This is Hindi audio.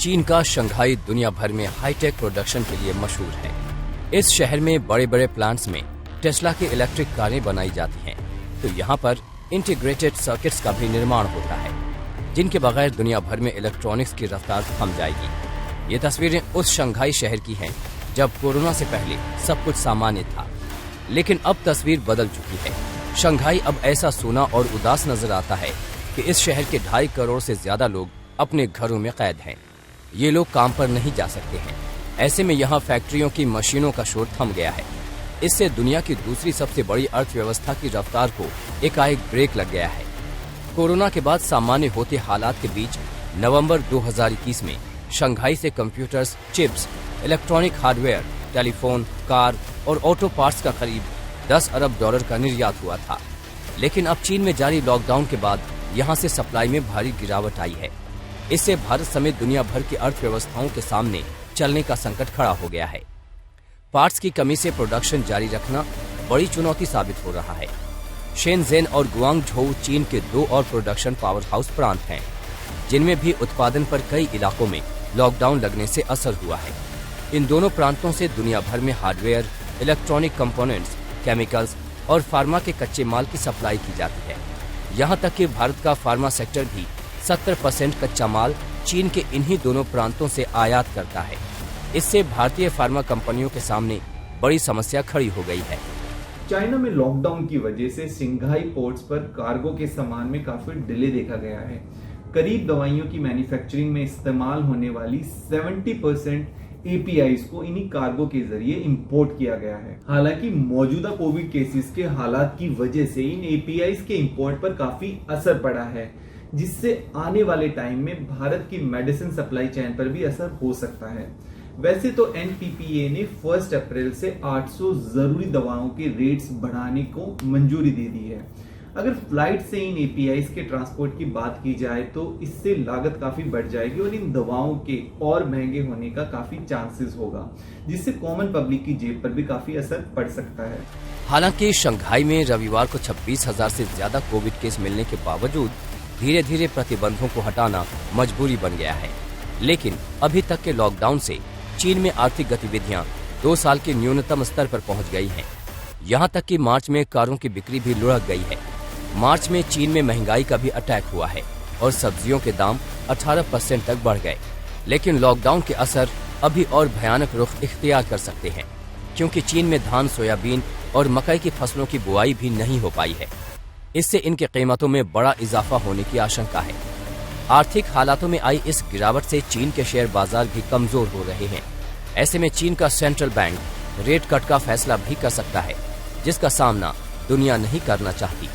चीन का शंघाई दुनिया भर में हाईटेक प्रोडक्शन के लिए मशहूर है। इस शहर में बड़े बड़े प्लांट्स में टेस्ला की इलेक्ट्रिक कारें बनाई जाती हैं, तो यहाँ पर इंटीग्रेटेड सर्किट्स का भी निर्माण होता है, जिनके बगैर दुनिया भर में इलेक्ट्रॉनिक्स की रफ्तार थम जाएगी। ये तस्वीरें उस शंघाई शहर की हैं जब कोरोना से पहले सब कुछ सामान्य था, लेकिन अब तस्वीर बदल चुकी है। शंघाई अब ऐसा सूना और उदास नजर आता है कि इस शहर के 2.5 करोड़ से ज्यादा लोग अपने घरों में कैद हैं। ये लोग काम पर नहीं जा सकते हैं। ऐसे में यहाँ फैक्ट्रियों की मशीनों का शोर थम गया है। इससे दुनिया की दूसरी सबसे बड़ी अर्थव्यवस्था की रफ्तार को एकाएक ब्रेक लग गया है। कोरोना के बाद सामान्य होते हालात के बीच नवंबर 2021 में शंघाई से computers, chips, electronic hardware, telephone, car और ऑटो पार्ट्स का करीब $10 अरब का निर्यात हुआ था। लेकिन अब चीन में जारी लॉकडाउन के बाद यहाँ से सप्लाई में भारी गिरावट आई है। इससे भारत समेत दुनिया भर की अर्थव्यवस्थाओं के सामने चलने का संकट खड़ा हो गया है। पार्ट्स की कमी से प्रोडक्शन जारी रखना बड़ी चुनौती साबित हो रहा है। शेनज़ेन और गुआंगझोउ चीन के 2 और प्रोडक्शन पावर हाउस प्रांत हैं, जिनमें भी उत्पादन पर कई इलाकों में लॉकडाउन लगने से असर हुआ है। इन दोनों प्रांतों से दुनिया भर में हार्डवेयर, इलेक्ट्रॉनिक कंपोनेंट्स, केमिकल्स और फार्मा के कच्चे माल की सप्लाई की जाती है। यहाँ तक कि भारत का फार्मा सेक्टर भी 70% कच्चा माल चीन के इन्हीं दोनों प्रांतों से आयात करता है। इससे भारतीय फार्मा कंपनियों के सामने बड़ी समस्या खड़ी हो गई है। चाइना में लॉकडाउन की वजह से शंघाई पोर्ट्स पर कार्गो के सामान में काफी डिले देखा गया है। करीब दवाइयों की मैन्युफैक्चरिंग में इस्तेमाल होने वाली 70% APIs को इन्हीं कार्गो के जरिए इंपोर्ट किया गया है। हालांकि मौजूदा कोविड केसेस के हालात की वजह से इन APIs के इंपोर्ट पर काफी असर पड़ा है, जिससे आने वाले टाइम में भारत की मेडिसिन सप्लाई चेन पर भी असर हो सकता है। वैसे तो NPPA ने 1 अप्रैल से 800 जरूरी दवाओं के रेट्स बढ़ाने को मंजूरी दे दी है। अगर फ्लाइट से इन APIs के ट्रांसपोर्ट की बात की जाए तो इससे लागत काफी बढ़ जाएगी और इन दवाओं के और महंगे होने का काफी चांसेस होगा, जिससे कॉमन पब्लिक की जेब पर भी काफी असर पड़ सकता है। हालांकि शंघाई में रविवार को 26,000 से ज्यादा कोविड केस मिलने के बावजूद धीरे धीरे प्रतिबंधों को हटाना मजबूरी बन गया है। लेकिन अभी तक के लॉकडाउन से चीन में आर्थिक गतिविधियां 2 साल के न्यूनतम स्तर पर पहुंच गई हैं। यहां तक कि मार्च में कारों की बिक्री भी लुढ़क गई है। मार्च में चीन में महंगाई का भी अटैक हुआ है और सब्जियों के दाम 18% तक बढ़ गए। लेकिन लॉकडाउन के असर अभी और भयानक रुख इख्तियार कर सकते हैं, क्योंकि चीन में धान, सोयाबीन और मकई की फसलों की बुआई भी नहीं हो पाई है। इससे इनकी कीमतों में बड़ा इजाफा होने की आशंका है। आर्थिक हालातों में आई इस गिरावट से चीन के शेयर बाजार भी कमजोर हो रहे हैं। ऐसे में चीन का सेंट्रल बैंक रेट कट का फैसला भी कर सकता है, जिसका सामना दुनिया नहीं करना चाहती।